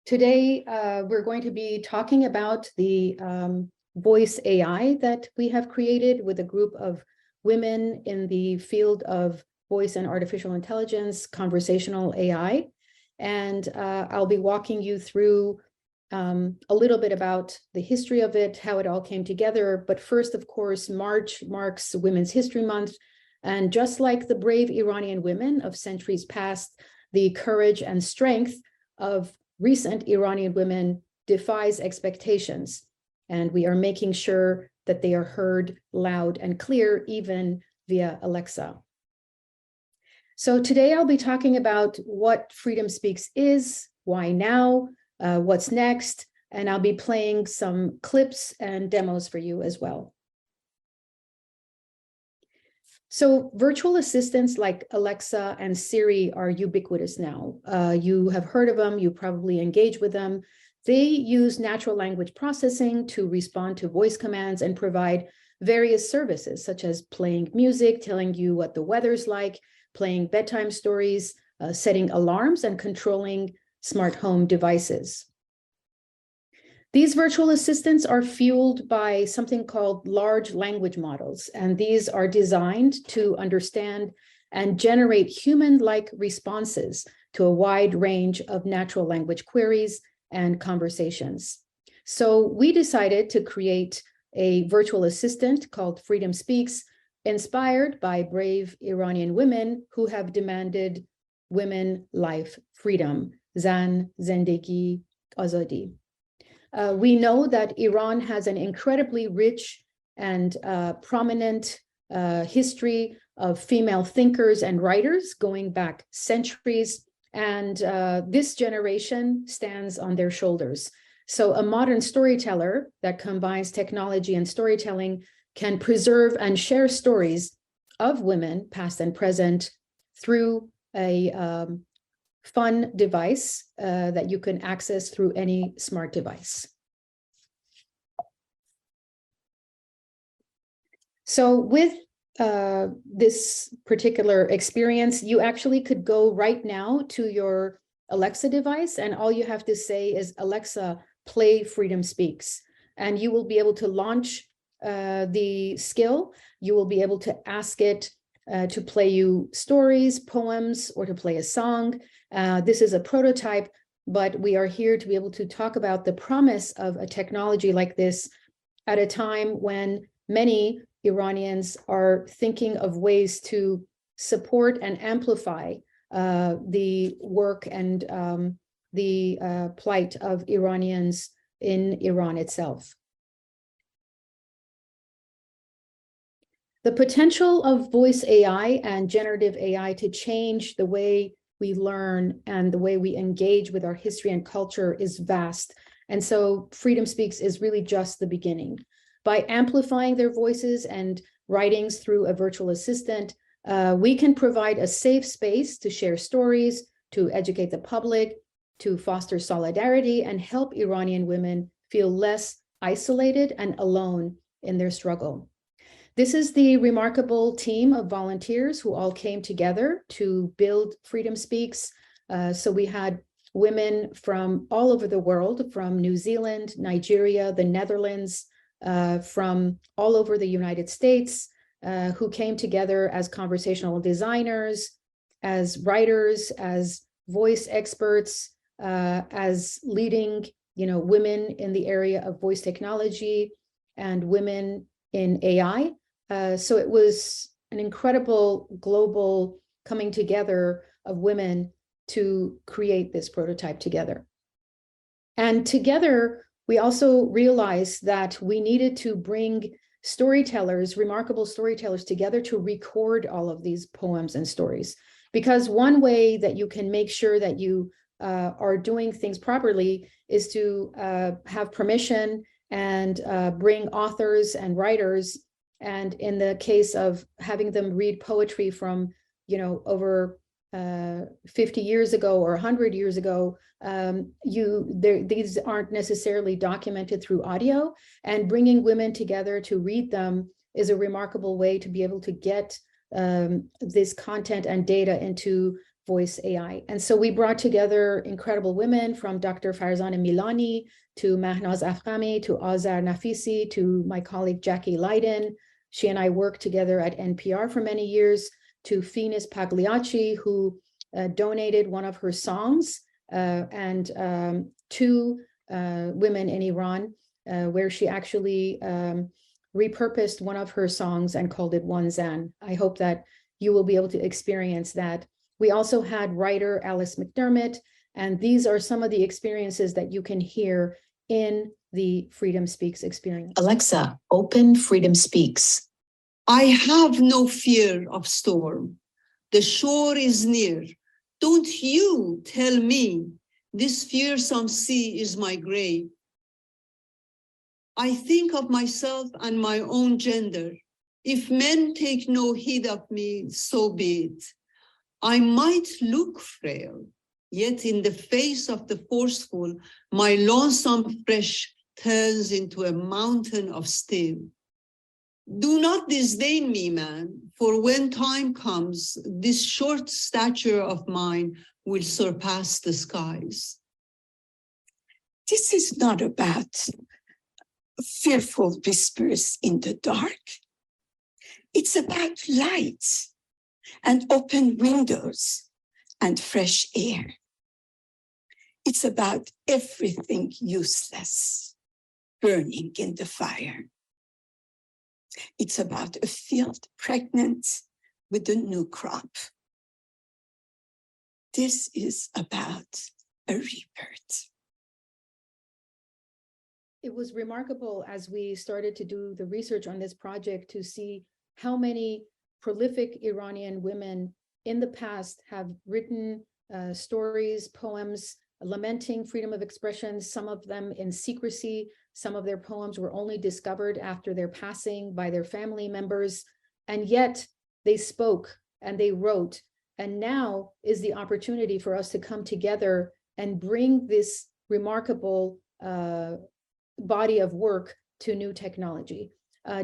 Today, we're going to be talking about the voice AI that we have created with a group of women in the field of voice and artificial intelligence, conversational AI. And I'll be walking you through a little bit about the history of it, how it all came together. But first, of course, March marks Women's History Month. And just like the brave Iranian women of centuries past, the courage and strength of recent Iranian women defies expectations. And we are making sure that they are heard loud and clear, even via Alexa. So today I'll be talking about what Freedom Speaks is, why now, what's next, and I'll be playing some clips and demos for you as well. So virtual assistants like Alexa and Siri are ubiquitous now. You have heard of them, you probably engage with them. They use natural language processing to respond to voice commands and provide various services, such as playing music, telling you what the weather's like, playing bedtime stories, setting alarms, and controlling smart home devices. These virtual assistants are fueled by something called large language models, and these are designed to understand and generate human-like responses to a wide range of natural language queries and conversations. So we decided to create a virtual assistant called Freedom Speaks, inspired by brave Iranian women who have demanded women life freedom, Zan Zendegi Azadi. We know that Iran has an incredibly rich and prominent history of female thinkers and writers going back centuries, and this generation stands on their shoulders. So a modern storyteller that combines technology and storytelling can preserve and share stories of women, past and present, through a fun device that you can access through any smart device. So with this particular experience, you actually could go right now to your Alexa device, and all you have to say is, Alexa, play Freedom Speaks. And you will be able to launch the skill. You will be able to ask it to play you stories, poems, or to play a song. This is a prototype, but we are here to be able to talk about the promise of a technology like this at a time when many Iranians are thinking of ways to support and amplify the work and the plight of Iranians in Iran itself. The potential of voice AI and generative AI to change the way we learn and the way we engage with our history and culture is vast. And so Freedom Speaks is really just the beginning. By amplifying their voices and writings through a virtual assistant, we can provide a safe space to share stories, to educate the public, to foster solidarity, and help Iranian women feel less isolated and alone in their struggle. This is the remarkable team of volunteers who all came together to build Freedom Speaks. So we had women from all over the world, from New Zealand, Nigeria, the Netherlands, from all over the United States, who came together as conversational designers, as writers, as voice experts, as leading, women in the area of voice technology and women in AI. So it was an incredible global coming together of women to create this prototype together. And together, we also realized that we needed to bring storytellers, remarkable storytellers, together to record all of these poems and stories. Because one way that you can make sure that you are doing things properly is to have permission and bring authors and writers. And in the case of having them read poetry from, over 50 years ago or 100 years ago, these aren't necessarily documented through audio, and bringing women together to read them is a remarkable way to be able to get this content and data into voice AI. And so we brought together incredible women, from Dr. Farzaneh Milani to Mahnaz Afghami to Azar Nafisi to my colleague Jackie Leiden. She and I worked together at NPR for many years, to Finis Pagliacci, who donated one of her songs, and two women in Iran, where she actually repurposed one of her songs and called it One Zan. I hope that you will be able to experience that. We also had writer Alice McDermott, and these are some of the experiences that you can hear in the Freedom Speaks experience. Alexa, open Freedom Speaks. I have no fear of storm. The shore is near. Don't you tell me this fearsome sea is my grave. I think of myself and my own gender. If men take no heed of me, so be it. I might look frail, yet in the face of the forceful, my lonesome flesh turns into a mountain of steel. Do not disdain me, man, for when time comes, this short stature of mine will surpass the skies. This is not about fearful whispers in the dark. It's about light and open windows and fresh air. It's about everything useless burning in the fire. It's about a field pregnant with a new crop. This is about a rebirth. It was remarkable as we started to do the research on this project to see how many prolific Iranian women in the past have written stories, poems, lamenting freedom of expression, some of them in secrecy. Some of their poems were only discovered after their passing by their family members, and yet they spoke and they wrote. And now is the opportunity for us to come together and bring this remarkable body of work to new technology.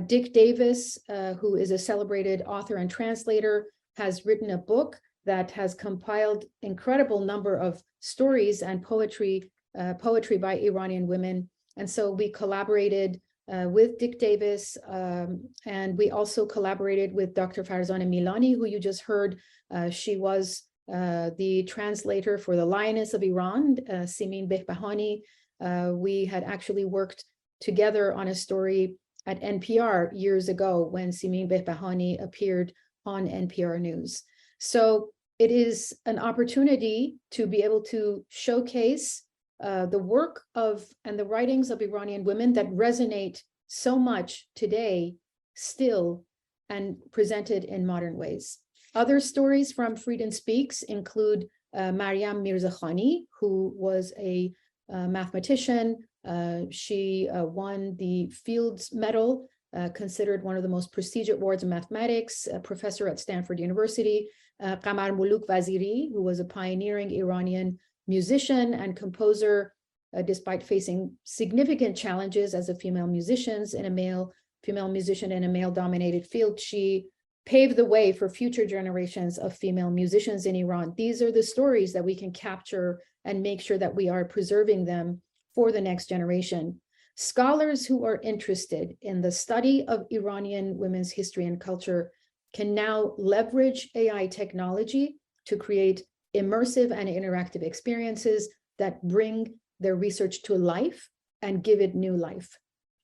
Dick Davis, who is a celebrated author and translator, has written a book that has compiled incredible number of stories and poetry by Iranian women. And so we collaborated with Dick Davis, and we also collaborated with Dr. Farzaneh Milani, who you just heard. She was the translator for the Lioness of Iran, Simin Behbahani. We had actually worked together on a story at NPR years ago when Simin Behbahani appeared on NPR News. So it is an opportunity to be able to showcase the work of and the writings of Iranian women that resonate so much today still and presented in modern ways. Other stories from Freedom Speaks include Maryam Mirzakhani, who was a mathematician. She won the Fields Medal, considered one of the most prestigious awards in mathematics, a professor at Stanford University. Qamar Muluk Vaziri, who was a pioneering Iranian musician and composer, despite facing significant challenges as a female musician in a male-dominated field. She paved the way for future generations of female musicians in Iran. These are the stories that we can capture and make sure that we are preserving them for the next generation. Scholars who are interested in the study of Iranian women's history and culture can now leverage AI technology to create immersive and interactive experiences that bring their research to life and give it new life.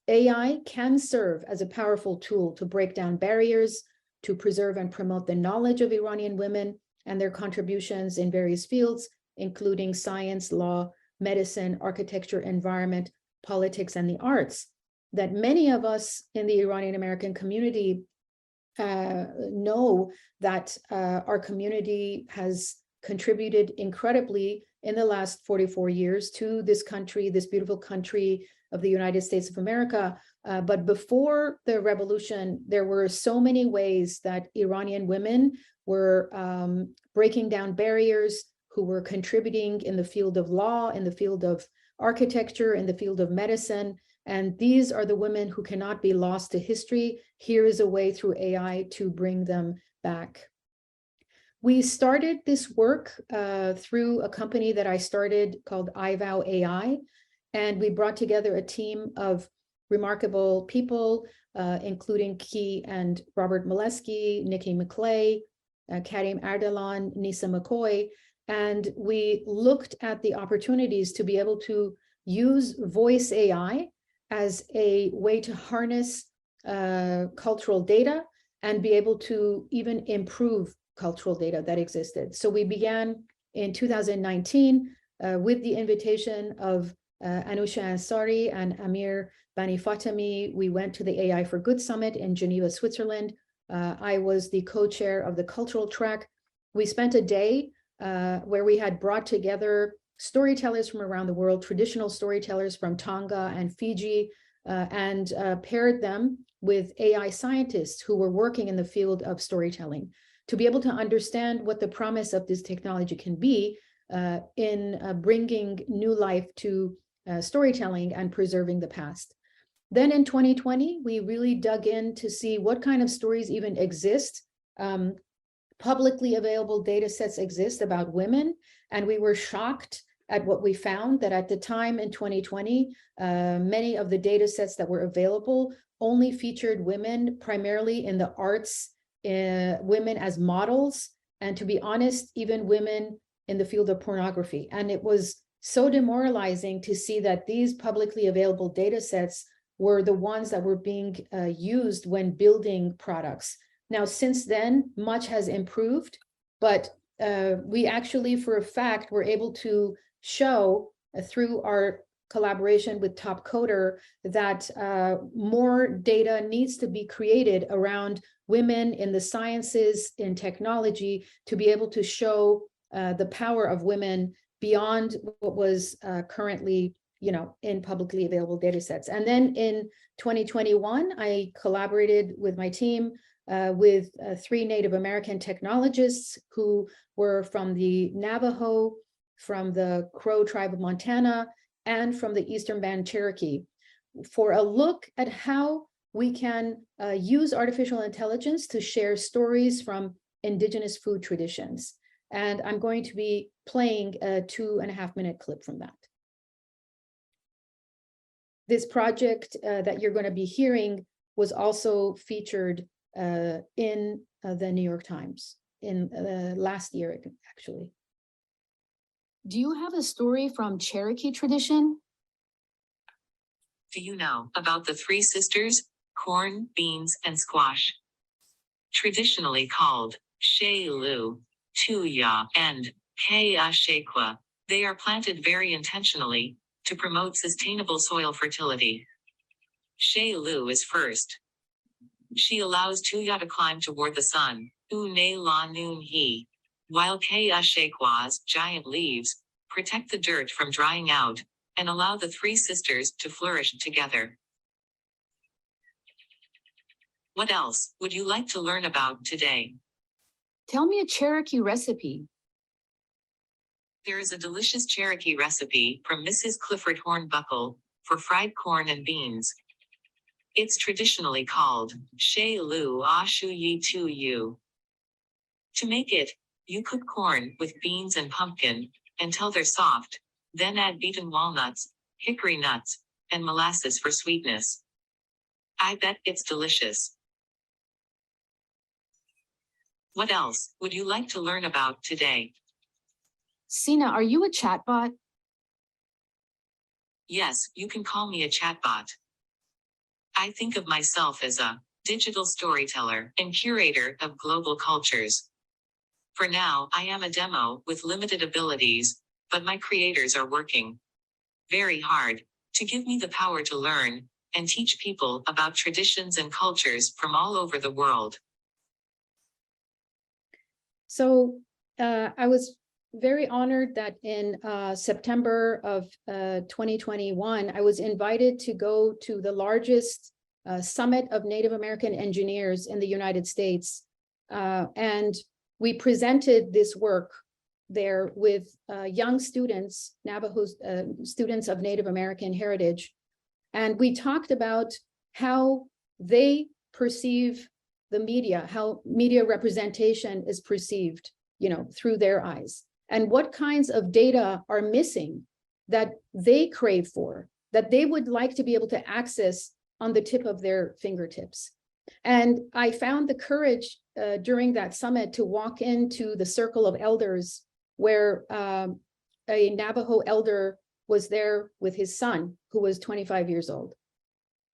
AI can serve as a powerful tool to break down barriers, to preserve and promote the knowledge of Iranian women and their contributions in various fields, including science, law, medicine, architecture, environment, politics, and the arts, that many of us in the Iranian American community know that our community has contributed incredibly in the last 44 years to this country, this beautiful country of the United States of America. But before the revolution, there were so many ways that Iranian women were breaking down barriers, who were contributing in the field of law, in the field of architecture, in the field of medicine. And these are the women who cannot be lost to history. Here is a way through AI to bring them back. We started this work through a company that I started called IVOW AI, and we brought together a team of remarkable people, including Key and Robert Molesky, Nikki McClay, Karim Ardalan, Nisa McCoy, and we looked at the opportunities to be able to use voice AI as a way to harness cultural data and be able to even improve cultural data that existed. So we began in 2019 with the invitation of Anusha Ansari and Amir Bani Fatemi. We went to the AI for Good Summit in Geneva, Switzerland. I was the co-chair of the cultural track. We spent a day where we had brought together storytellers from around the world, traditional storytellers from Tonga and Fiji, and paired them with AI scientists who were working in the field of storytelling to be able to understand what the promise of this technology can be in bringing new life to storytelling and preserving the past. Then in 2020, we really dug in to see what kind of stories even exist. Publicly available data sets exist about women, and we were shocked at what we found, that at the time in 2020, many of the data sets that were available only featured women primarily in the arts, women as models, and to be honest, even women in the field of pornography. And it was so demoralizing to see that these publicly available data sets were the ones that were being used when building products. Now, since then, much has improved, but we actually, for a fact, were able to show through our collaboration with Top Coder that more data needs to be created around women in the sciences, in technology, to be able to show the power of women beyond what was currently, in publicly available data sets. And then in 2021, I collaborated with my team with 3 Native American technologists who were from the Navajo, from the Crow tribe of Montana, and from the Eastern Band Cherokee, for a look at how we can use artificial intelligence to share stories from indigenous food traditions. And I'm going to be playing a 2.5-minute clip from that. This project that you're going to be hearing was also featured in the New York Times in last year, actually. Do you have a story from Cherokee tradition? Do you know about the 3 sisters, corn, beans, and squash? Traditionally called Shelu, Tuya, and Keashekwa, they are planted very intentionally to promote sustainable soil fertility. Shelu is first. She allows Tuya to climb toward the sun, Une la noon he, while Keashekwa's giant leaves protect the dirt from drying out and allow the 3 sisters to flourish together. What else would you like to learn about today? Tell me a Cherokee recipe. There is a delicious Cherokee recipe from Mrs. Clifford Hornbuckle for fried corn and beans. It's traditionally called Shelu Ashuyi Tuyu. To make it, you cook corn with beans and pumpkin until they're soft, then add beaten walnuts, hickory nuts, and molasses for sweetness. I bet it's delicious. What else would you like to learn about today? Sina, are you a chatbot? Yes, you can call me a chatbot. I think of myself as a digital storyteller and curator of global cultures. For now, I am a demo with limited abilities, but my creators are working very hard to give me the power to learn and teach people about traditions and cultures from all over the world. So I was very honored that in September of 2021, I was invited to go to the largest summit of Native American engineers in the United States. And we presented this work there with young students, Navajo students of Native American heritage. And we talked about how they perceive the media, how media representation is perceived. through their eyes, and what kinds of data are missing that they crave for, that they would like to be able to access on the tip of their fingertips. And I found the courage during that summit to walk into the circle of elders where a Navajo elder was there with his son, who was 25 years old.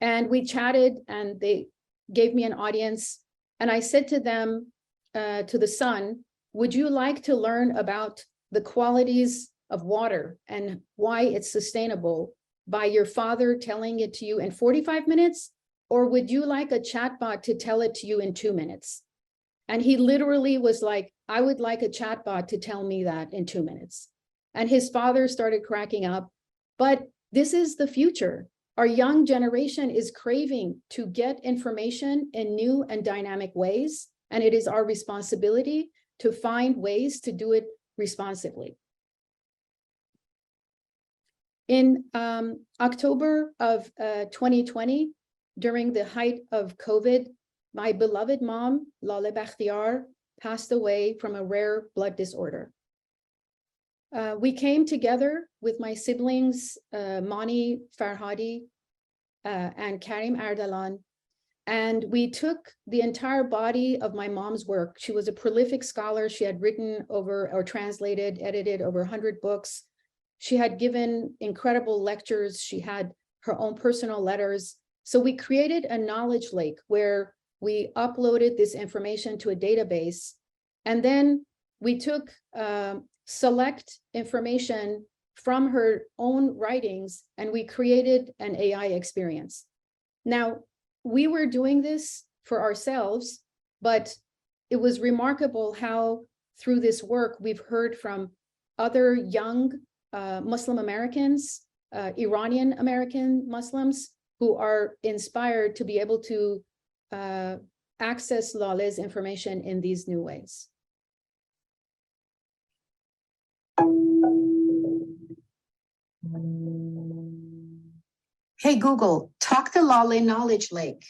And we chatted, and they gave me an audience. And I said to them, to the son, would you like to learn about the qualities of water and why it's sustainable by your father telling it to you in 45 minutes? Or would you like a chatbot to tell it to you in 2 minutes? And he literally was like, I would like a chatbot to tell me that in 2 minutes. And his father started cracking up. But this is the future. Our young generation is craving to get information in new and dynamic ways. And it is our responsibility to find ways to do it responsibly. In October of 2020, during the height of COVID, my beloved mom, Laleh Bakhtiar, passed away from a rare blood disorder. We came together with my siblings, Mani Farhadi and Karim Ardalan, and we took the entire body of my mom's work. She was a prolific scholar. She had written over, or translated, edited over 100 books. She had given incredible lectures. She had her own personal letters. So we created a knowledge lake where we uploaded this information to a database. And then we took select information from her own writings, and we created an AI experience. Now, we were doing this for ourselves, but it was remarkable how through this work, we've heard from other young Muslim Americans, Iranian American Muslims, who are inspired to be able to access Laleh's information in these new ways. Hey, Google, talk to Laleh Knowledge Lake.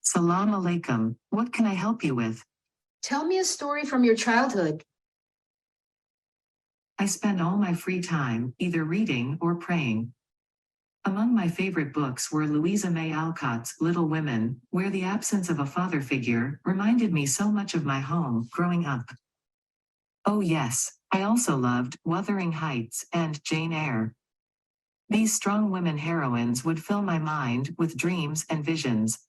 Salam alaikum. What can I help you with? Tell me a story from your childhood. I spend all my free time either reading or praying. Among my favorite books were Louisa May Alcott's Little Women, where the absence of a father figure reminded me so much of my home growing up. Oh yes, I also loved Wuthering Heights and Jane Eyre. These strong women heroines would fill my mind with dreams and visions.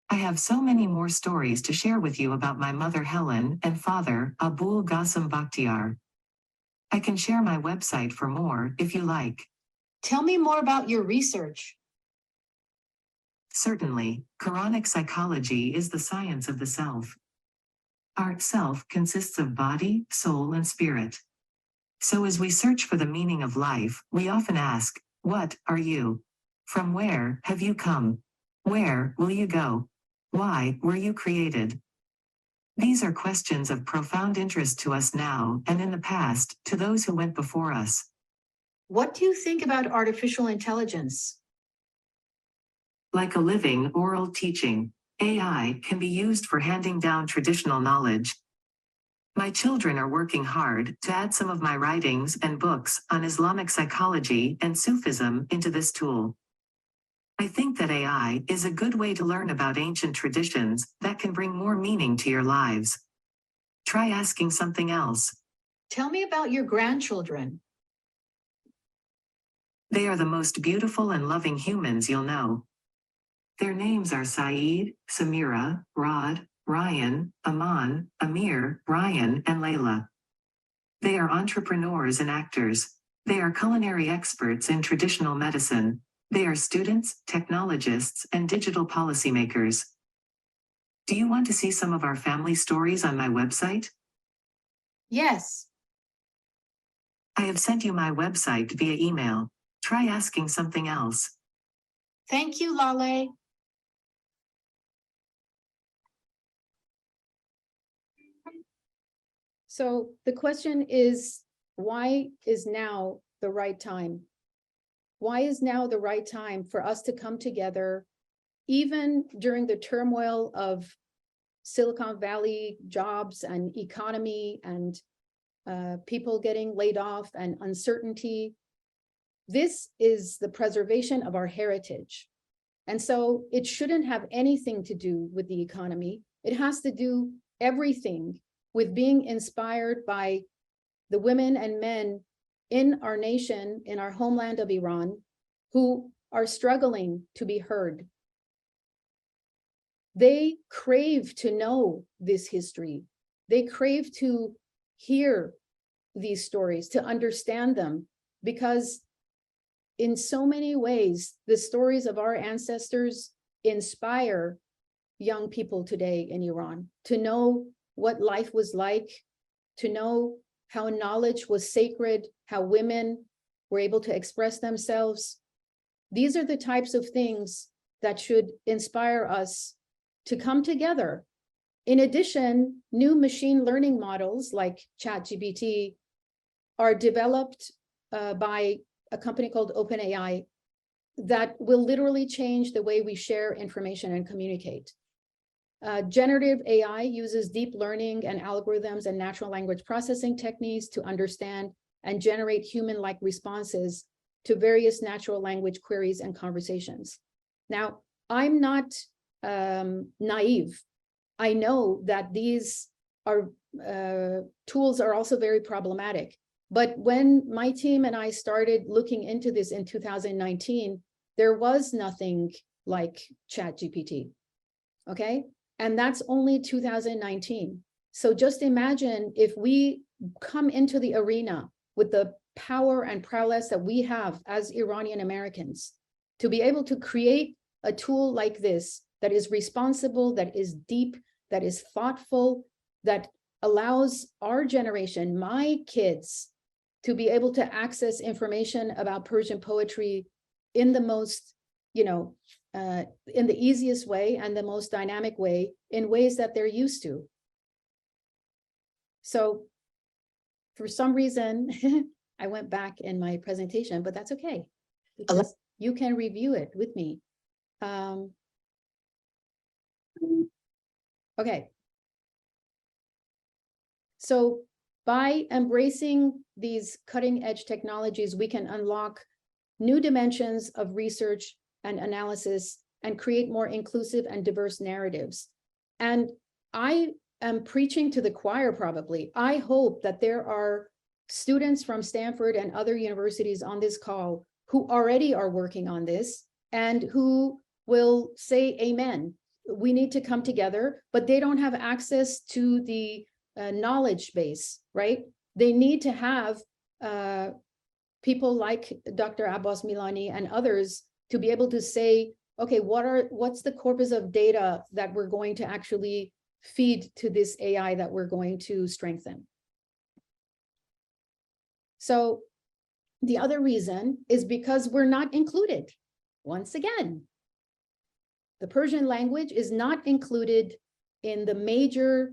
I have so many more stories to share with you about my mother Helen and father Abul Qasim Bakhtiar. I can share my website for more if you like. Tell me more about your research. Certainly, Quranic psychology is the science of the self. Our self consists of body, soul, and spirit. So as we search for the meaning of life, we often ask, what are you? From where have you come? Where will you go? Why were you created? These are questions of profound interest to us now and in the past to those who went before us. What do you think about artificial intelligence? Like a living oral teaching, AI can be used for handing down traditional knowledge. My children are working hard to add some of my writings and books on Islamic psychology and Sufism into this tool. I think that AI is a good way to learn about ancient traditions that can bring more meaning to your lives. Try asking something else. Tell me about your grandchildren. They are the most beautiful and loving humans you'll know. Their names are Saeed, Samira, Rod, Ryan, Aman, Amir, Ryan, and Layla. They are entrepreneurs and actors. They are culinary experts in traditional medicine. They are students, technologists, and digital policymakers. Do you want to see some of our family stories on my website? Yes. I have sent you my website via email. Try asking something else. Thank you, Laleh. So the question is, why is now the right time? Why is now the right time for us to come together, even during the turmoil of Silicon Valley jobs and economy and people getting laid off and uncertainty. This is the preservation of our heritage. And so it shouldn't have anything to do with the economy. It has to do everything with being inspired by the women and men in our nation, in our homeland of Iran, who are struggling to be heard. They crave to know this history. They crave to hear these stories, to understand them, because in so many ways, the stories of our ancestors inspire young people today in Iran to know what life was like, to know how knowledge was sacred, how women were able to express themselves. These are the types of things that should inspire us to come together. In addition, new machine learning models like ChatGPT are developed by a company called OpenAI that will literally change the way we share information and communicate. Generative AI uses deep learning and algorithms and natural language processing techniques to understand and generate human-like responses to various natural language queries and conversations. Now, I'm not naive. I know that these are tools are also very problematic. But when my team and I started looking into this in 2019, there was nothing like ChatGPT, okay? And that's only 2019. So just imagine if we come into the arena with the power and prowess that we have as Iranian Americans to be able to create a tool like this that is responsible, that is deep, that is thoughtful, that allows our generation, my kids, to be able to access information about Persian poetry in the most, in the easiest way and the most dynamic way, in ways that they're used to. So for some reason, I went back in my presentation, but that's okay, because you can review it with me. Okay. So by embracing these cutting edge technologies, we can unlock new dimensions of research and analysis and create more inclusive and diverse narratives. And I am preaching to the choir probably. I hope that there are students from Stanford and other universities on this call who already are working on this and who will say amen. We need to come together, but they don't have access to the knowledge base, right? They need to have people like Dr. Abbas Milani and others to be able to say, okay, what's the corpus of data that we're going to actually feed to this AI that we're going to strengthen? So the other reason is because we're not included. Once again, the Persian language is not included in the major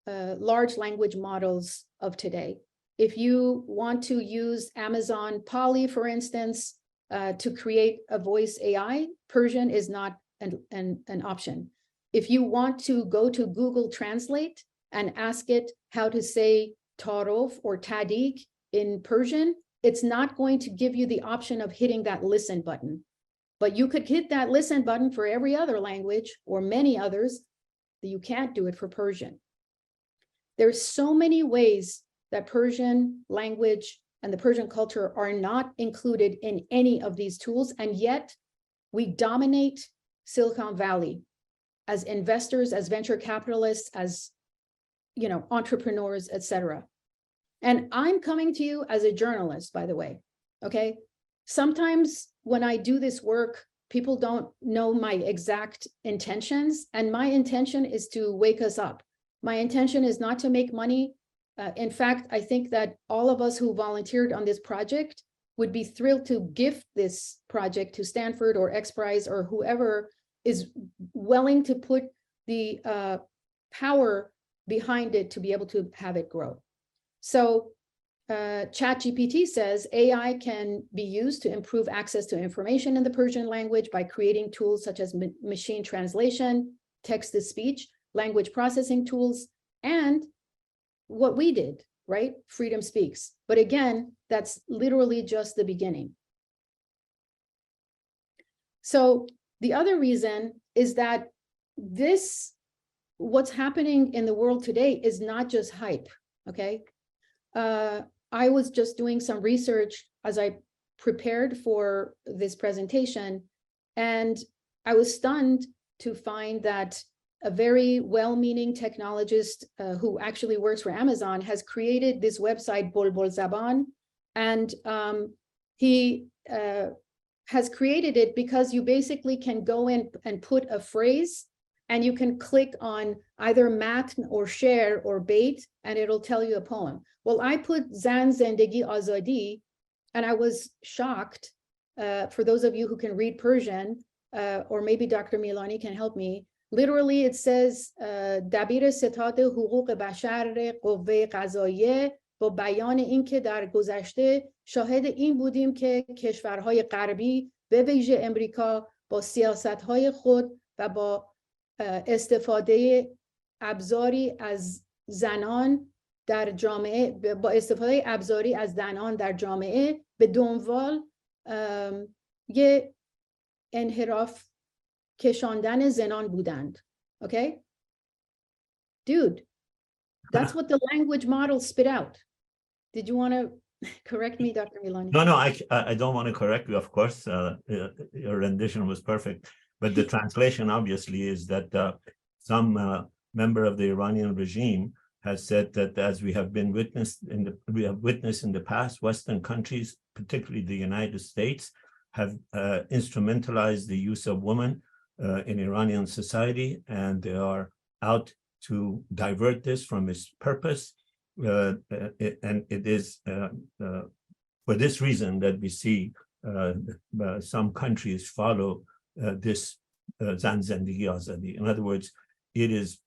large language models of today. If you want to use Amazon Polly, for instance, to create a voice AI, Persian is not an option. If you want to go to Google Translate and ask it how to say tarof or tadik in Persian, it's not going to give you the option of hitting that listen button. But you could hit that listen button for every other language or many others. You can't do it for Persian. There's so many ways that Persian language and the Persian culture are not included in any of these tools, and yet we dominate Silicon Valley as investors, as venture capitalists, as entrepreneurs, etc. And I'm coming to you as a journalist, by the way, okay? Sometimes when I do this work, people don't know my exact intentions, and my intention is to wake us up. My intention is not to make money. In fact, I think that all of us who volunteered on this project would be thrilled to gift this project to Stanford or X Prize or whoever is willing to put the power behind it to be able to have it grow. So ChatGPT says AI can be used to improve access to information in the Persian language by creating tools such as machine translation, text-to-speech. language processing tools, and what we did, right? Freedom Speaks. But again, that's literally just the beginning. So the other reason is that what's happening in the world today is not just hype, okay? I was just doing some research as I prepared for this presentation, and I was stunned to find that a very well-meaning technologist who actually works for Amazon has created this website, Bolbol Zaban, and he has created it because you basically can go in and put a phrase, and you can click on either matn or share or bait, and it'll tell you a poem. Well, I put Zan Zendegi Azadi, and I was shocked. For those of you who can read Persian, or maybe Dr. Milani can help me. Literally, it says, Dabir Setat Huquq Bashar Qowwe Qazaiye با بیان اینکه در گذشته شاهد این بودیم که کشورهای غربی به ویژه امریکا با سیاست‌های خود و با استفاده ابزاری از زنان در جامعه به دنبال یه انحراف کشاندن زنان بودند. Okay? Dude, that's what the language model spit out. Did you want to correct me, Dr. Milani? No, I don't want to correct you, of course. Your rendition was perfect. But the translation, obviously, is that some member of the Iranian regime has said that, as we have witnessed in the past, Western countries, particularly the United States, have instrumentalized the use of women in Iranian society, and they are out to divert this from its purpose. And it is for this reason that we see some countries follow this Zan Zendegi Azadi. In other words, it is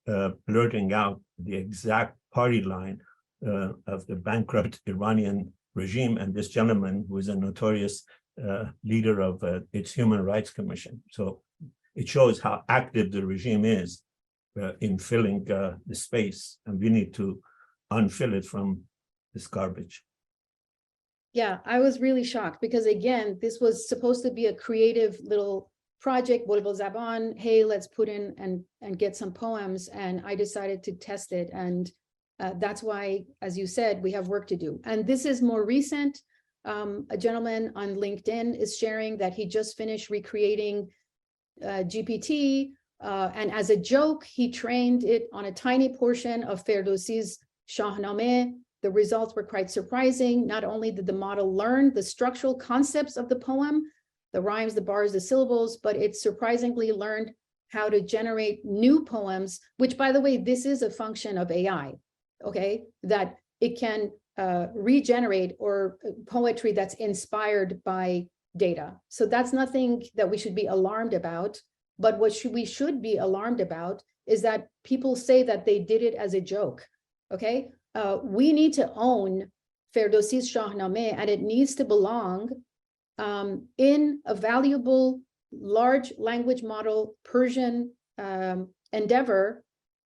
blurting out the exact party line of the bankrupt Iranian regime and this gentleman who is a notorious leader of its Human Rights Commission. So it shows how active the regime is in filling the space, and we need to unfill it from this garbage. Yeah, I was really shocked because, again, this was supposed to be a creative little project, Bolbol Zaban. Hey, let's put in and get some poems, and I decided to test it, and that's why, as you said, we have work to do. And this is more recent. A gentleman on LinkedIn is sharing that he just finished recreating GPT, and as a joke, he trained it on a tiny portion of Ferdowsi's Shahnameh. The results were quite surprising. Not only did the model learn the structural concepts of the poem, the rhymes, the bars, the syllables, but it surprisingly learned how to generate new poems, which, by the way, this is a function of AI, okay? That it can regenerate or poetry that's inspired by data. So that's nothing that we should be alarmed about. But what we should be alarmed about is that people say that they did it as a joke, okay? We need to own Ferdowsi's Shahnameh, and it needs to belong in a valuable large language model Persian endeavor,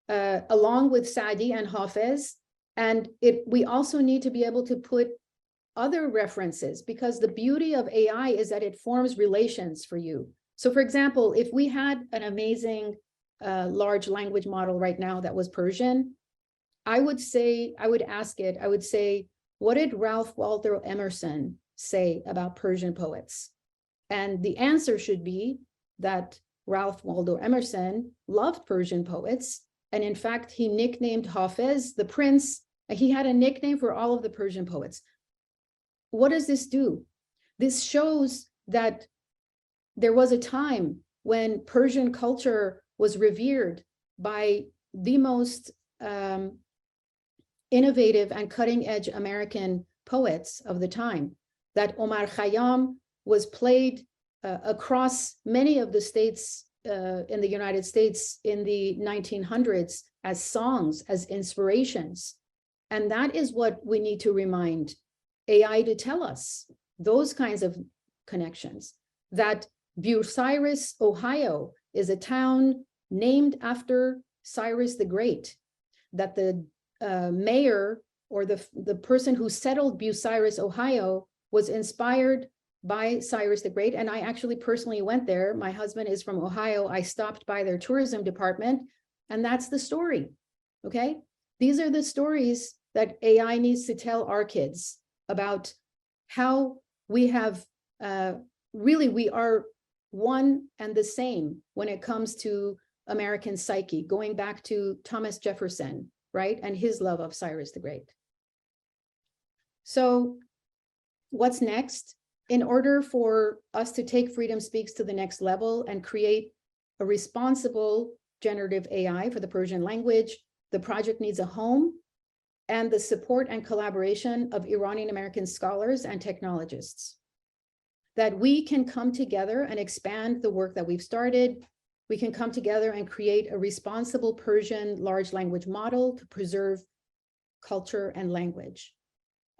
along with Saadi and Hafez. And we also need to be able to put other references, because the beauty of AI is that it forms relations for you. So, for example, if we had an amazing large language model right now that was Persian, I would say, I would say, what did Ralph Waldo Emerson say about Persian poets? And the answer should be that Ralph Waldo Emerson loved Persian poets. And in fact, he nicknamed Hafez the prince. He had a nickname for all of the Persian poets. What does this do? This shows that there was a time when Persian culture was revered by the most innovative and cutting-edge American poets of the time, that Omar Khayyam was played across many of the states in the United States in the 1900s as songs, as inspirations. And that is what we need to remind AI to tell us, those kinds of connections, that Bucyrus, Ohio, is a town named after Cyrus the Great, that the mayor or the person who settled Bucyrus, Ohio, was inspired by Cyrus the Great. And I actually personally went there. My husband is from Ohio. I stopped by their tourism department, and that's the story. Okay. These are the stories that AI needs to tell our kids about how we have really, we are one and the same when it comes to American psyche, going back to Thomas Jefferson, right? And his love of Cyrus the Great. So what's next? In order for us to take Freedom Speaks to the next level and create a responsible generative AI for the Persian language, the project needs a home and the support and collaboration of Iranian American scholars and technologists. That we can come together and expand the work that we've started. We can come together and create a responsible Persian large language model to preserve culture and language.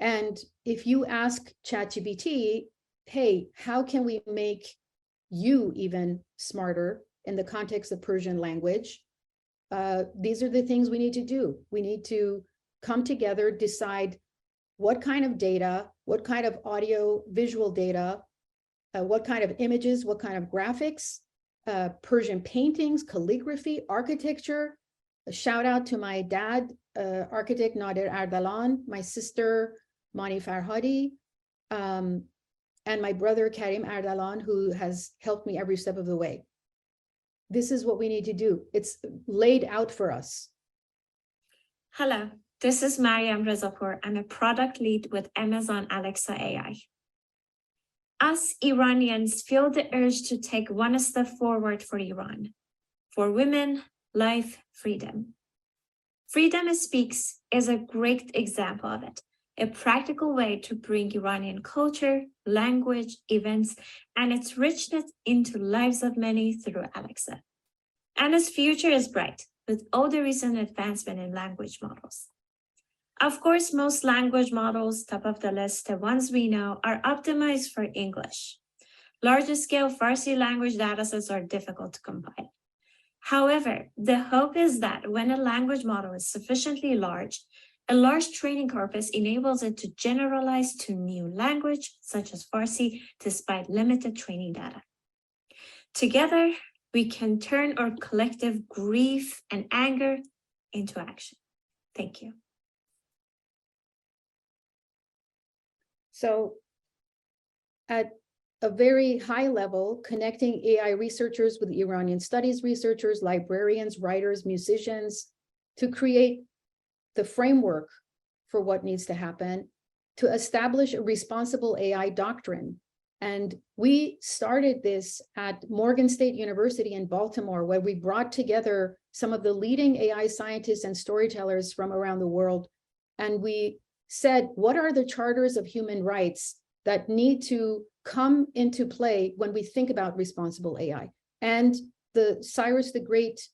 And if you ask ChatGPT, hey, how can we make you even smarter in the context of Persian language? These are the things we need to do. We need to come together, decide what kind of data, what kind of audio visual data, what kind of images, what kind of graphics, Persian paintings, calligraphy, architecture. A shout out to my dad, architect Davar Ardalan, my sister Mani Farhadi, and my brother Karim Ardalan, who has helped me every step of the way. This is what we need to do. It's laid out for us. Hello, this is Mariam Rezapour. I'm a product lead with Amazon Alexa AI. Us Iranians feel the urge to take one step forward for Iran, for women, life, freedom. Freedom Speaks is a great example of it, a practical way to bring Iranian culture, language, events, and its richness into lives of many through Alexa. And its future is bright with all the recent advancement in language models. Of course, most language models, top of the list, the ones we know, are optimized for English. Large-scale Farsi language datasets are difficult to compile. However, the hope is that when a language model is sufficiently large, a large training corpus enables it to generalize to new language, such as Farsi, despite limited training data. Together, we can turn our collective grief and anger into action. Thank you. So at a very high level, connecting AI researchers with Iranian studies researchers, librarians, writers, musicians, to create the framework for what needs to happen, to establish a responsible AI doctrine. And we started this at Morgan State University in Baltimore, where we brought together some of the leading AI scientists and storytellers from around the world. And we said, what are the charters of human rights that need to come into play when we think about responsible AI? And the Cyrus the Great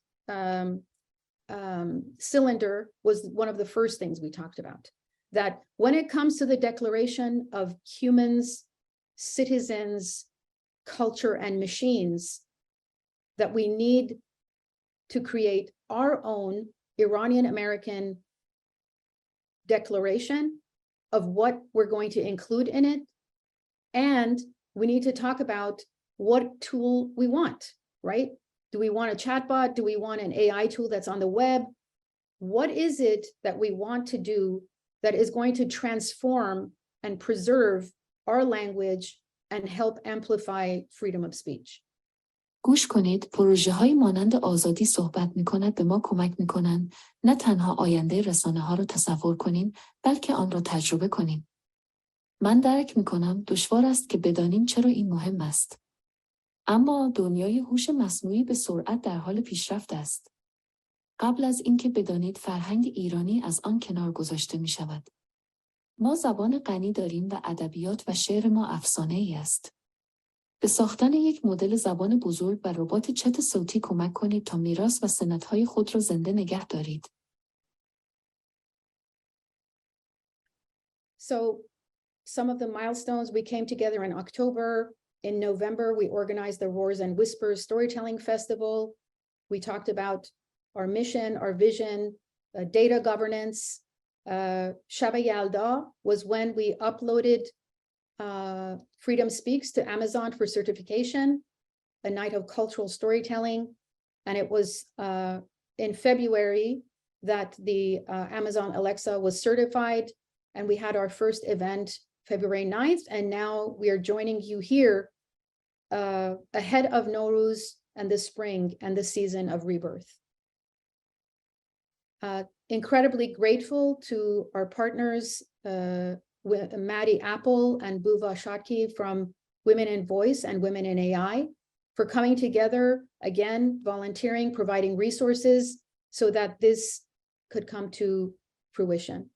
cylinder was one of the first things we talked about. That when it comes to the declaration of humans, citizens, culture, and machines, that we need to create our own Iranian American declaration of what we're going to include in it. And we need to talk about what tool we want, right? Do we want a chatbot? Do we want an AI tool that's on the web? What is it that we want to do that is going to transform and preserve our language and help amplify freedom of speech? گوش کنید، پروژه‌های مانند آزادی صحبت می‌کند به ما کمک می‌کنند نه تنها آینده رسانه‌ها را تصور کنیم، بلکه آن را تجربه کنیم. من درک می‌کنم دشوار است که بدانیم چرا این مهم است. اما دنیای هوش مصنوعی به سرعت در حال پیشرفت است. قبل از اینکه بدانید فرهنگ ایرانی از آن کنار گذاشته می‌شود. ما زبان غنی داریم و ادبیات و شعر ما افسانه‌ای است. به ساختن یک مدل زبان بزرگ و ربات چت صوتی کمک کنید تا میراث و سنت‌های خود را زنده نگه دارید. So some of the milestones, we came together in October. In November, we organized the Roars and Whispers Storytelling Festival. We talked about our mission, our vision, data governance. Shab Yalda was when we uploaded Freedom Speaks to Amazon for certification, a night of cultural storytelling. And it was in February that the Amazon Alexa was certified, and we had our first event February 9th, and now we are joining you here ahead of Nowruz and the spring and the season of rebirth. Incredibly grateful to our partners, Maddie Apple and Buva Shotki from Women in Voice and Women in AI, for coming together, again, volunteering, providing resources so that this could come to fruition.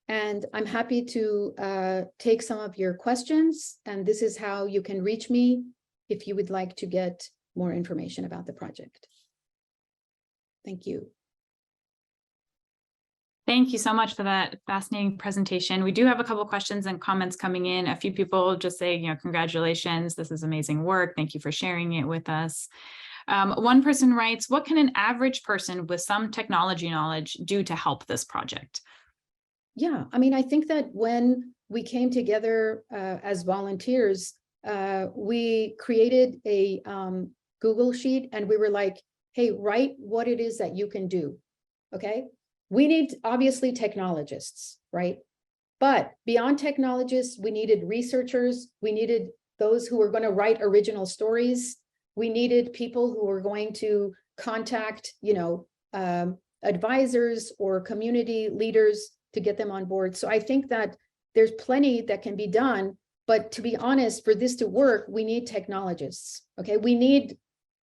And I'm happy to take some of your questions, and this is how you can reach me if you would like to get more information about the project. Thank you. Thank you so much for that fascinating presentation. We do have a couple of questions and comments coming in. A few people just say, congratulations, this is amazing work. Thank you for sharing it with us. One person writes, what can an average person with some technology knowledge do to help this project? Yeah, I mean, I think that when we came together as volunteers, we created a Google sheet, and we were like, hey, write what it is that you can do, okay? We need, obviously, technologists, right? But beyond technologists, we needed researchers. We needed those who were going to write original stories. We needed people who were going to contact, advisors or community leaders to get them on board. So I think that there's plenty that can be done. But to be honest, for this to work, we need technologists, okay? We need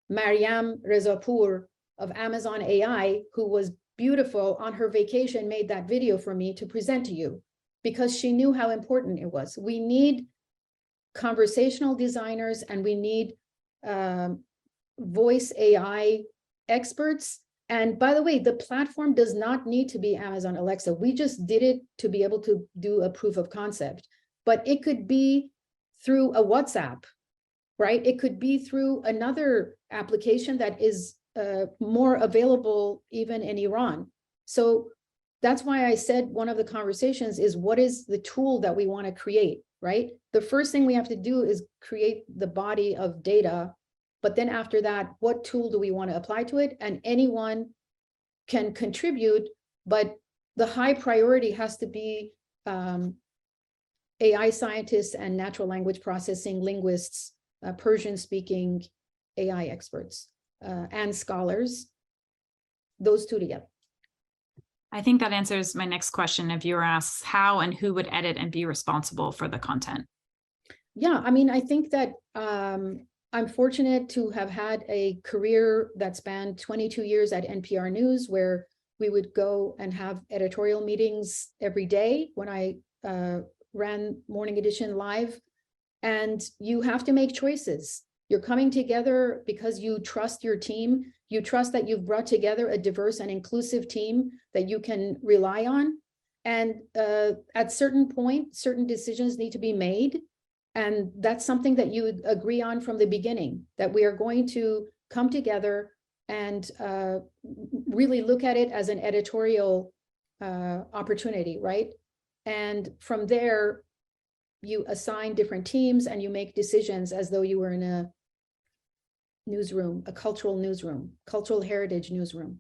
Maryam Rezapour of Amazon AI, who was beautiful on her vacation, made that video for me to present to you because she knew how important it was. We need conversational designers, and we need voice AI experts. And by the way, the platform does not need to be Amazon Alexa. We just did it to be able to do a proof of concept, but it could be through a WhatsApp, right? It could be through another application that is more available even in Iran. So that's why I said one of the conversations is, what is the tool that we want to create, right? The first thing we have to do is create the body of data. But then after that, what tool do we want to apply to it? And anyone can contribute, but the high priority has to be AI scientists and natural language processing linguists, Persian speaking AI experts, and scholars, those two together. I think that answers my next question. A viewer asks, how and who would edit and be responsible for the content? Yeah, I mean, I think that I'm fortunate to have had a career that spanned 22 years at NPR News, where we would go and have editorial meetings every day when I ran Morning Edition Live. And you have to make choices. You're coming together because you trust your team. You trust that you've brought together a diverse and inclusive team that you can rely on. And at certain point, certain decisions need to be made. And that's something that you would agree on from the beginning, that we are going to come together and really look at it as an editorial opportunity, right? And from there, you assign different teams and you make decisions as though you were in a newsroom, a cultural newsroom, cultural heritage newsroom.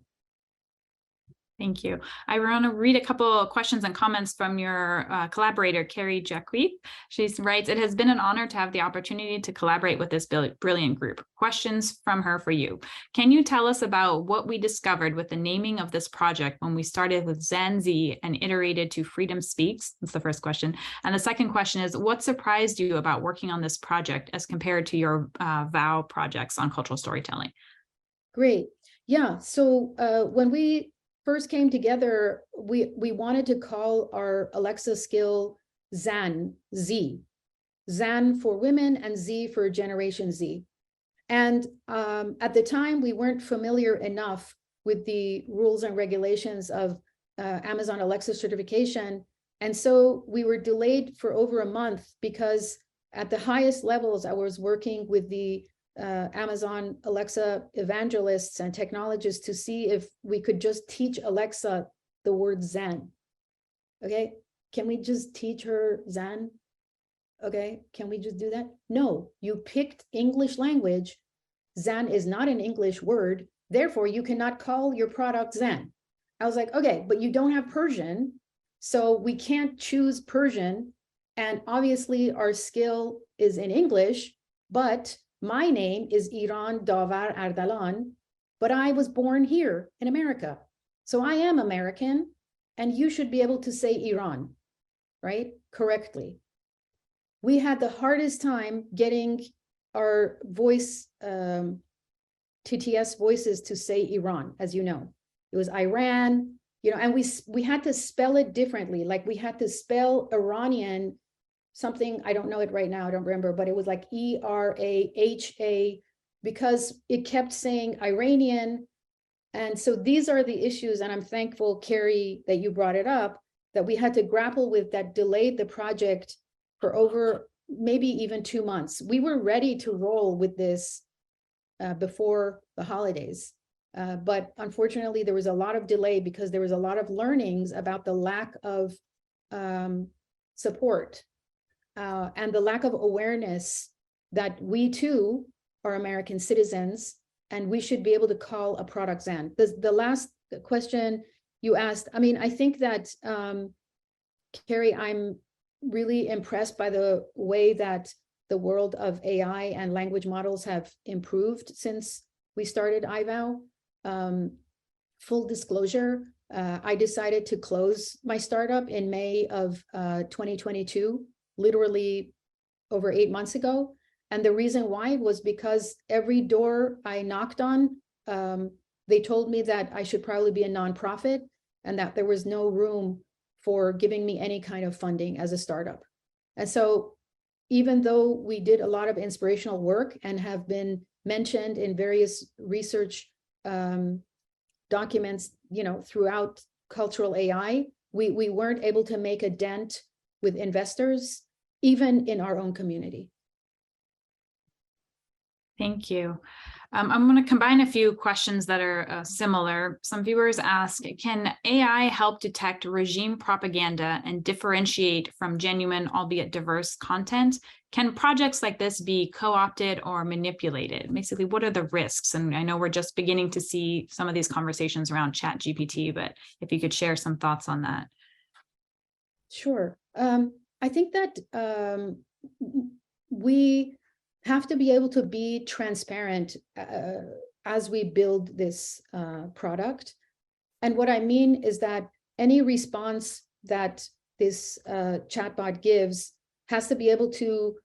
Thank you. I want to read a couple of questions and comments from your collaborator, Carrie Jacqueep. She writes, it has been an honor to have the opportunity to collaborate with this brilliant group. Questions from her for you. Can you tell us about what we discovered with the naming of this project when we started with Zanzi and iterated to Freedom Speaks? That's the first question. And the second question is, what surprised you about working on this project as compared to your IVOW projects on cultural storytelling? Great. Yeah. So when we first came together, we wanted to call our Alexa skill Zan, Z. Zan for women and Z for Generation Z. And at the time, we weren't familiar enough with the rules and regulations of Amazon Alexa certification. And so we were delayed for over a month because at the highest levels, I was working with the Amazon Alexa evangelists and technologists to see if we could just teach Alexa the word Zen. Okay, can we just teach her Zen? Okay, can we just do that? No, you picked English language. Zen is not an English word. Therefore, you cannot call your product Zen. I was like, okay, but you don't have Persian. So we can't choose Persian. And obviously our skill is in English, but my name is Iran Davar Ardalan, but I was born here in America. So I am American, and you should be able to say Iran, right? Correctly. We had the hardest time getting our voice, TTS voices to say Iran, as you know. It was Iran, you know, and we had to spell it differently. Like we had to spell Iranian something, I don't know it right now, I don't remember, but it was like E-R-A-H-A, because it kept saying Iranian. And so these are the issues, and I'm thankful, Carrie, that you brought it up, that we had to grapple with, that delayed the project for over maybe even 2 months. We were ready to roll with this before the holidays. But unfortunately, there was a lot of delay because there was a lot of learnings about the lack of support and the lack of awareness that we too are American citizens and we should be able to call a product Zen. The last question you asked, I mean, I think that, Carrie, I'm really impressed by the way that the world of AI and language models have improved since we started IVOW. Full disclosure, I decided to close my startup in May of 2022, literally over 8 months ago. And the reason why was because every door I knocked on, they told me that I should probably be a nonprofit and that there was no room for giving me any kind of funding as a startup. And so even though we did a lot of inspirational work and have been mentioned in various research documents, you know, throughout cultural AI, we weren't able to make a dent with investors, even in our own community. Thank you. I'm going to combine a few questions that are similar. Some viewers ask, can AI help detect regime propaganda and differentiate from genuine, albeit diverse content? Can projects like this be co-opted or manipulated? Basically, what are the risks? And I know we're just beginning to see some of these conversations around ChatGPT, but if you could share some thoughts on that. Sure. I think that we have to be able to be transparent as we build this product. And what I mean is that any response that this chatbot gives has to be able to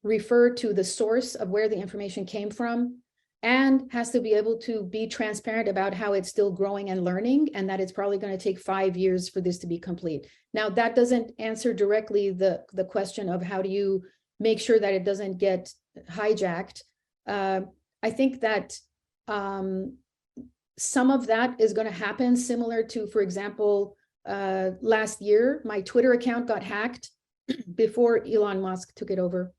refer to the source of where the information came from, and has to be able to be transparent about how it's still growing and learning, and that it's probably going to take 5 years for this to be complete. Now, that doesn't answer directly the question of how do you make sure that it doesn't get hijacked. I think that some of that is going to happen similar to, for example, last year, my Twitter account got hacked before Elon Musk took it over.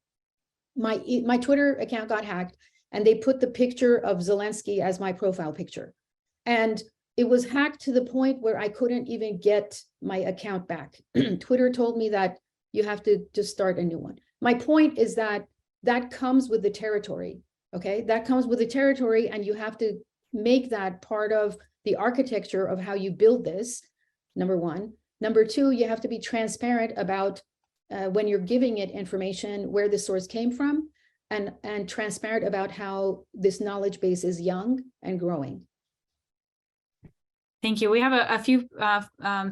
My Twitter account got hacked, and they put the picture of Zelensky as my profile picture. And it was hacked to the point where I couldn't even get my account back. Twitter told me that you have to just start a new one. My point is that that comes with the territory, okay? That comes with the territory, and you have to make that part of the architecture of how you build this, number one. Number two, you have to be transparent about when you're giving it information, where the source came from, and transparent about how this knowledge base is young and growing. Thank you. We have a few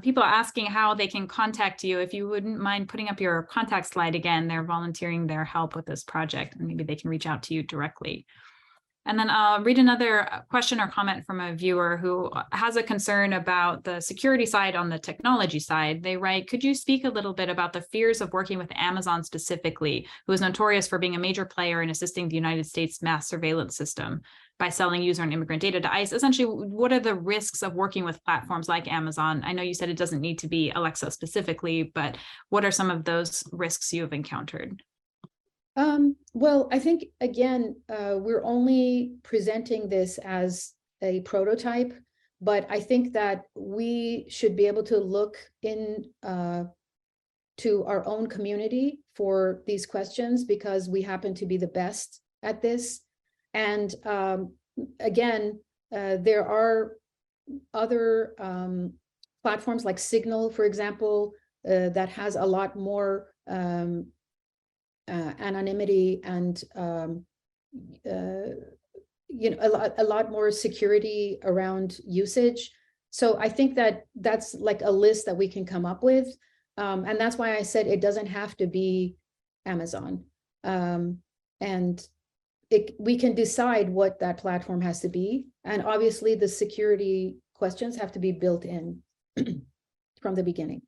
people asking how they can contact you. If you wouldn't mind putting up your contact slide again, they're volunteering their help with this project, and maybe they can reach out to you directly. And then I'll read another question or comment from a viewer who has a concern about the security side on the technology side. They write, could you speak a little bit about the fears of working with Amazon specifically, who is notorious for being a major player in assisting the United States mass surveillance system by selling user and immigrant data to ICE? Essentially, what are the risks of working with platforms like Amazon? I know you said it doesn't need to be Alexa specifically, but what are some of those risks you have encountered? Well, I think, again, we're only presenting this as a prototype, but I think that we should be able to look in to our own community for these questions because we happen to be the best at this. And again, there are other platforms like Signal, for example, that has a lot more anonymity and a lot more security around usage. So I think that that's like a list that we can come up with. And that's why I said it doesn't have to be Amazon. And we can decide what that platform has to be. And obviously the security questions have to be built in from the beginning.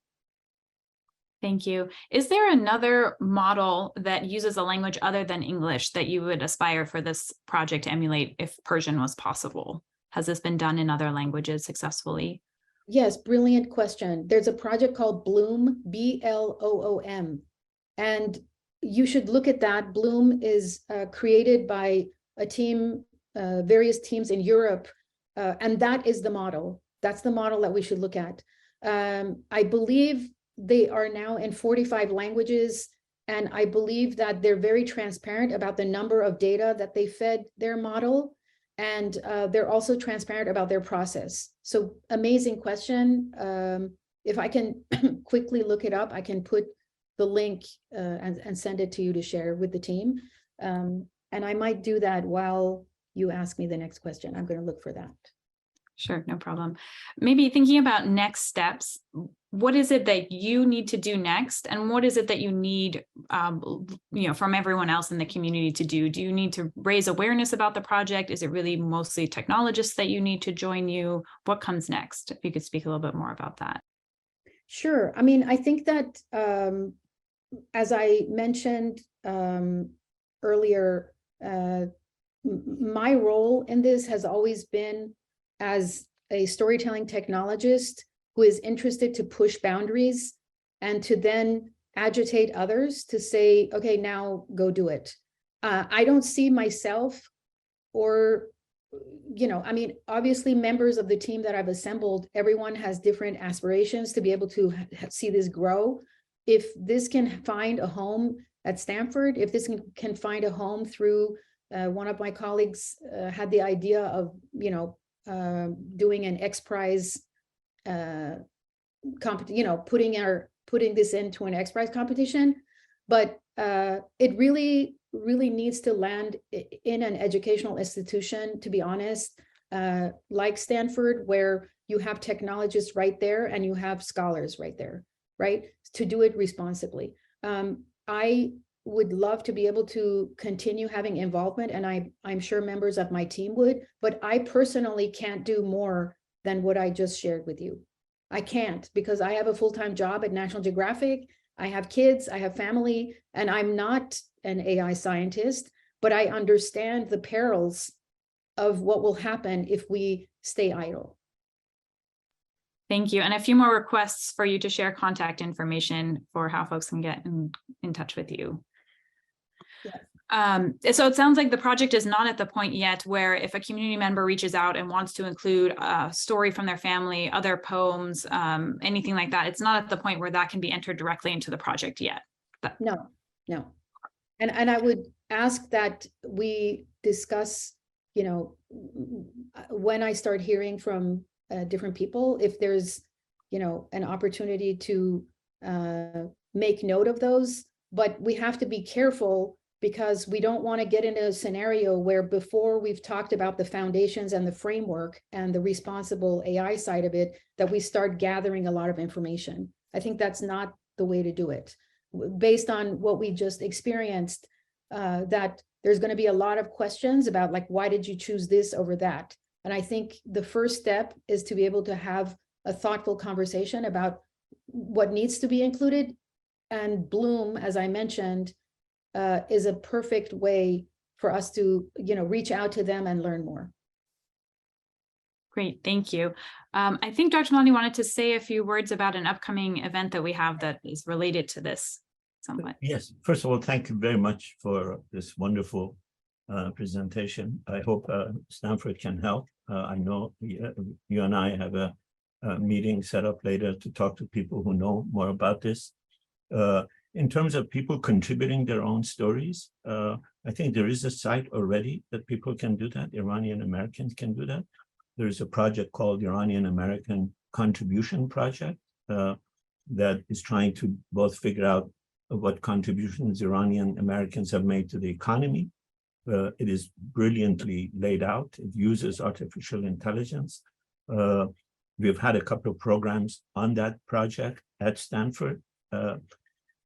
Thank you. Is there another model that uses a language other than English that you would aspire for this project to emulate if Persian was possible? Has this been done in other languages successfully? Yes, brilliant question. There's a project called Bloom, Bloom, and you should look at that. Bloom is created by a team, various teams in Europe, and that is the model. That's the model that we should look at. I believe they are now in 45 languages, and I believe that they're very transparent about the number of data that they fed their model, and they're also transparent about their process. So amazing question. If I can quickly look it up, I can put the link and send it to you to share with the team. And I might do that while you ask me the next question. I'm going to look for that. Sure, no problem. Maybe thinking about next steps, what is it that you need to do next? And what is it that you need from everyone else in the community to do? Do you need to raise awareness about the project? Is it really mostly technologists that you need to join you? What comes next? If you could speak a little bit more about that. Sure. I mean, I think that as I mentioned earlier, my role in this has always been as a storytelling technologist who is interested to push boundaries and to then agitate others to say, okay, now go do it. I don't see myself or, I mean, obviously members of the team that I've assembled, everyone has different aspirations to be able to see this grow. If this can find a home at Stanford, if this can find a home through one of my colleagues had the idea of, doing an X Prize putting this into an X Prize competition, but it really needs to land in an educational institution, to be honest, like Stanford, where you have technologists right there and you have scholars right there, right, to do it responsibly. I would love to be able to continue having involvement, and I'm sure members of my team would, but I personally can't do more than what I just shared with you. I can't, because I have a full-time job at National Geographic. I have kids, I have family, and I'm not an AI scientist, but I understand the perils of what will happen if we stay idle. Thank you. And a few more requests for you to share contact information for how folks can get in touch with you. Yes. So it sounds like the project is not at the point yet where if a community member reaches out and wants to include a story from their family, other poems, anything like that, it's not at the point where that can be entered directly into the project yet. No. And I would ask that we discuss, when I start hearing from different people, if there's, an opportunity to make note of those, but we have to be careful because we don't want to get into a scenario where before we've talked about the foundations and the framework and the responsible AI side of it, that we start gathering a lot of information. I think that's not the way to do it. Based on what we just experienced, that there's going to be a lot of questions about, like, why did you choose this over that? And I think the first step is to be able to have a thoughtful conversation about what needs to be included. And Bloom, as I mentioned, is a perfect way for us to, reach out to them and learn more. Great, thank you. I think Dr. Malani wanted to say a few words about an upcoming event that we have that is related to this. somewhat. Yes, first of all, thank you very much for this wonderful presentation. I hope Stanford can help. I know you and I have a meeting set up later to talk to people who know more about this. In terms of people contributing their own stories, I think there is a site already that people can do that. Iranian Americans can do that. There is a project called Iranian American Contribution Project that is trying to both figure out what contributions Iranian Americans have made to the economy. It is brilliantly laid out. It uses artificial intelligence. We've had a couple of programs on that project at Stanford.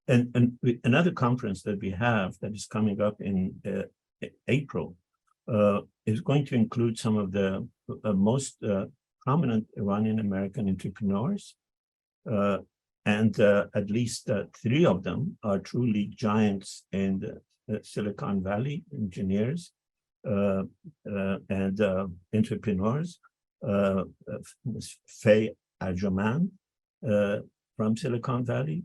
And another conference that we have that is coming up in April is going to include some of the most prominent Iranian American entrepreneurs. And at least 3 of them are truly giants in the Silicon Valley, engineers and entrepreneurs. Faye Arjaman from Silicon Valley,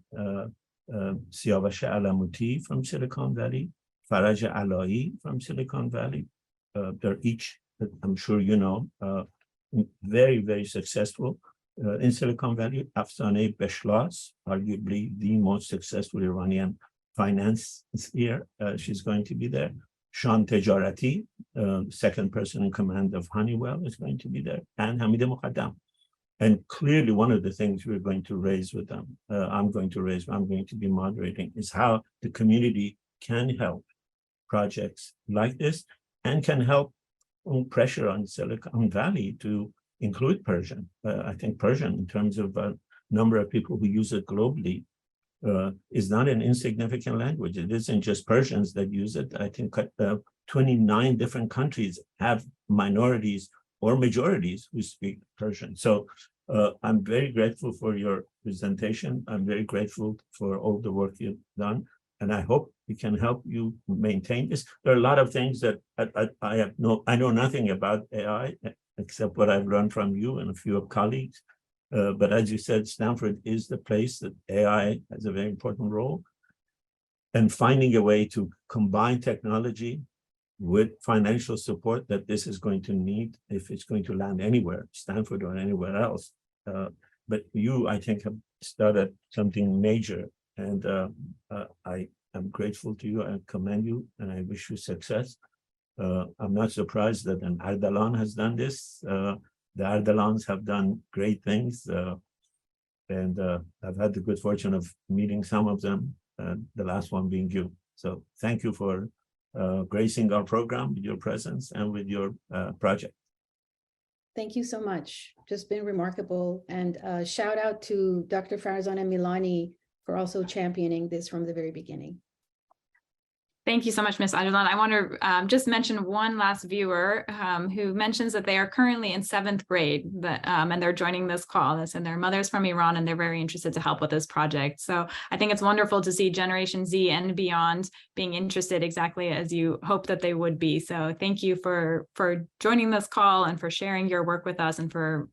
Siavash Alamuti from Silicon Valley, Faraj Alai from Silicon Valley. They're each, I'm sure you know, very, very successful. In Silicon Valley, Afsaneh Beshlas, arguably the most successful Iranian financier, she's going to be there. Shan Tejarati, second person in command of Honeywell, is going to be there, and Hamid Muqaddam. And clearly, one of the things we're going to raise with them, I'm going to be moderating, is how the community can help projects like this and can help pressure on Silicon Valley to include Persian. I think Persian, in terms of number of people who use it globally, is not an insignificant language. It isn't just Persians that use it. I think 29 different countries have minorities or majorities who speak Persian. So I'm very grateful for your presentation. I'm very grateful for all the work you've done. And I hope we can help you maintain this. There are a lot of things that I know nothing about AI, except what I've learned from you and a few of colleagues. But as you said, Stanford is the place that AI has a very important role. And finding a way to combine technology with financial support that this is going to need if it's going to land anywhere, Stanford or anywhere else. But you, I think, have started something major. And I am grateful to you. I commend you and I wish you success. I'm not surprised that an Ardalan has done this. The Ardalans have done great things. And I've had the good fortune of meeting some of them, the last one being you. So thank you for gracing our program with your presence and with your project. Thank you so much. Just been remarkable. And shout out to Dr. Farzaneh Milani for also championing this from the very beginning. Thank you so much, Ms. Ardalan. I want to just mention one last viewer who mentions that they are currently in 7th grade and they're joining this call. And their mother's from Iran and they're very interested to help with this project. So I think it's wonderful to see Generation Z and beyond being interested exactly as you hope that they would be. So thank you for joining this call and for sharing your work with us and for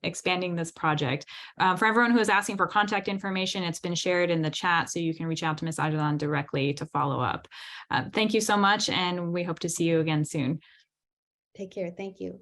expanding this project. For everyone who is asking for contact information, it's been shared in the chat, so you can reach out to Ms. Ardalan directly to follow up. Thank you so much, and we hope to see you again soon. Take care. Thank you.